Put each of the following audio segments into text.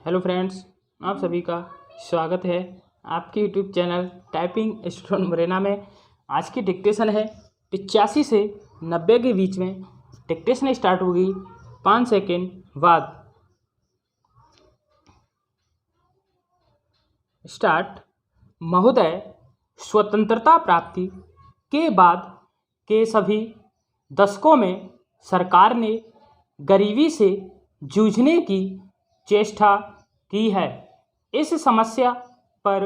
Hello friends, आप सभी का स्वागत है आपके YouTube channel typing student Morena में। आज की डिक्टेशन है 85 से 90 के बीच में। डिक्टेशन स्टार्ट होगी 5 सेकेंड बाद। स्टार्ट। महोदय, स्वतंत्रता प्राप्ति के बाद के सभी दशकों में सरकार ने गरीबी से जूझने की चेष्टा की है। इस समस्या पर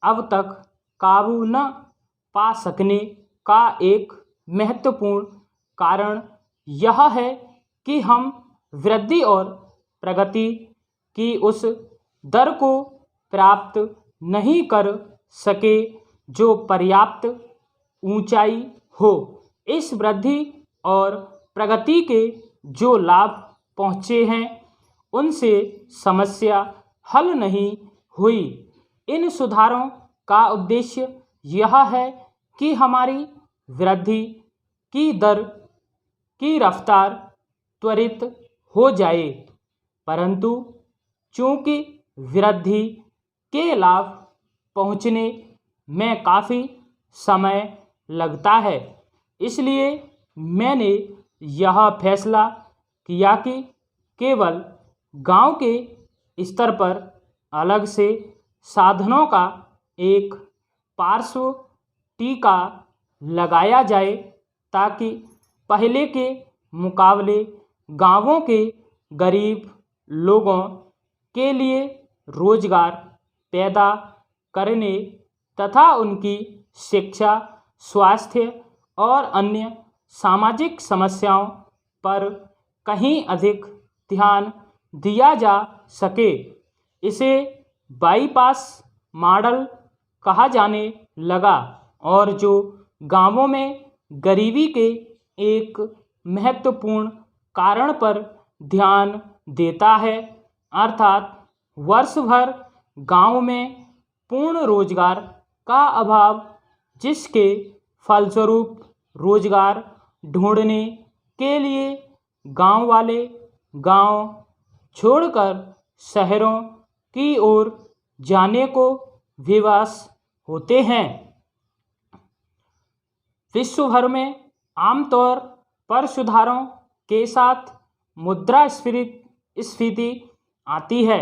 अब तक काबू न पा सकने का एक महत्वपूर्ण कारण यह है कि हम वृद्धि और प्रगति की उस दर को प्राप्त नहीं कर सके जो पर्याप्त ऊंचाई हो। इस वृद्धि और प्रगति के जो लाभ पहुँचे हैं उनसे समस्या हल नहीं हुई। इन सुधारों का उद्देश्य यह है कि हमारी वृद्धि की दर की रफ्तार त्वरित हो जाए, परंतु चूंकि वृद्धि के लाभ पहुँचने में काफ़ी समय लगता है, इसलिए मैंने यह फैसला किया कि केवल गांव के स्तर पर अलग से साधनों का एक पार्श्व टीका लगाया जाए ताकि पहले के मुकाबले गांवों के गरीब लोगों के लिए रोजगार पैदा करने तथा उनकी शिक्षा, स्वास्थ्य और अन्य सामाजिक समस्याओं पर कहीं अधिक ध्यान दिया जा सके। इसे बाईपास मॉडल कहा जाने लगा और जो गांवों में गरीबी के एक महत्वपूर्ण कारण पर ध्यान देता है, अर्थात वर्ष भर गांव में पूर्ण रोजगार का अभाव, जिसके फलस्वरूप रोजगार ढूंढने के लिए गांव वाले गांव छोड़कर शहरों की ओर जाने को विवश होते हैं। विश्व भर में आमतौर पर सुधारों के साथ मुद्रास्फीति आती है।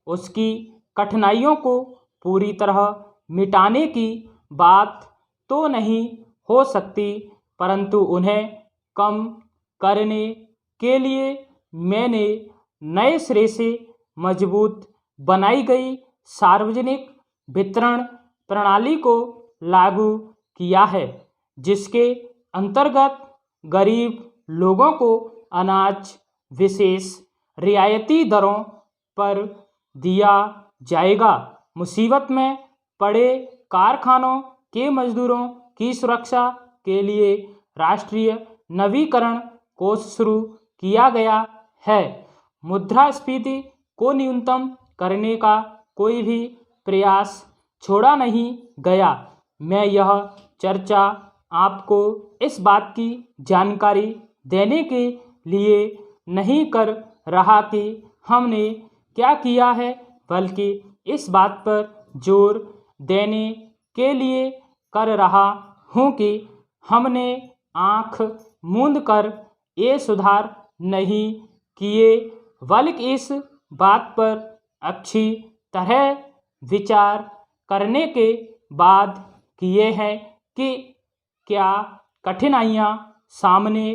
उसकी कठिनाइयों को पूरी तरह मिटाने की बात तो नहीं हो सकती, परंतु उन्हें कम करने के लिए मैंने नए सिरे से मजबूत बनाई गई सार्वजनिक वितरण प्रणाली को लागू किया है, जिसके अंतर्गत गरीब लोगों को अनाज विशेष रियायती दरों पर दिया जाएगा। मुसीबत में पड़े कारखानों के मजदूरों की सुरक्षा के लिए राष्ट्रीय नवीकरण कोष शुरू किया गया है। मुद्रास्फीति को न्यूनतम करने का कोई भी प्रयास छोड़ा नहीं गया। मैं यह चर्चा आपको इस बात की जानकारी देने के लिए नहीं कर रहा कि हमने क्या किया है, बल्कि इस बात पर जोर देने के लिए कर रहा हूँ कि हमने आँख मूंद कर ये सुधार नहीं किए, बल्कि इस बात पर अच्छी तरह विचार करने के बाद किए हैं कि क्या कठिनाइयाँ सामने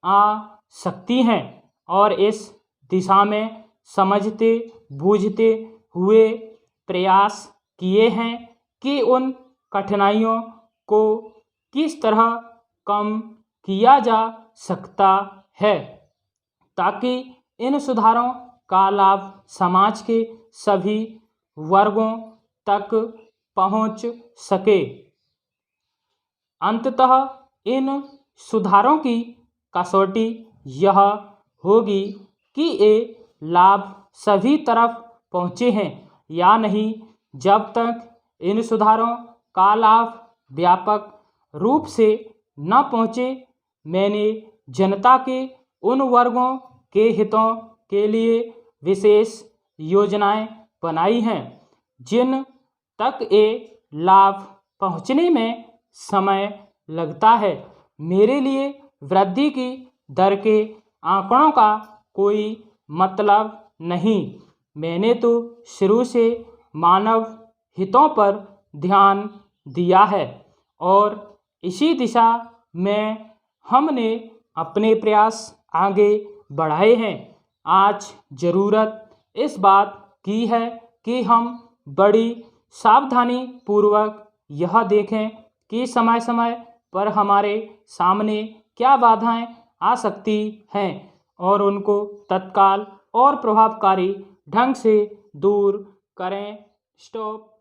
आ सकती हैं, और इस दिशा में समझते बूझते हुए प्रयास किए हैं कि उन कठिनाइयों को किस तरह कम किया जा सकता है ताकि इन सुधारों का लाभ समाज के सभी वर्गों तक पहुंच सके। अंततः इन सुधारों की कसौटी यह होगी कि ये लाभ सभी तरफ पहुँचे हैं या नहीं। जब तक इन सुधारों का लाभ व्यापक रूप से न पहुँचे, मैंने जनता के उन वर्गों के हितों के लिए विशेष योजनाएं बनाई हैं जिन तक ये लाभ पहुंचने में समय लगता है। मेरे लिए वृद्धि की दर के आंकड़ों का कोई मतलब नहीं। मैंने तो शुरू से मानव हितों पर ध्यान दिया है और इसी दिशा में हमने अपने प्रयास आगे बढ़ाए हैं। आज ज़रूरत इस बात की है कि हम बड़ी सावधानी पूर्वक यह देखें कि समय समय पर हमारे सामने क्या बाधाएं आ सकती हैं और उनको तत्काल और प्रभावकारी ढंग से दूर करें। स्टॉप।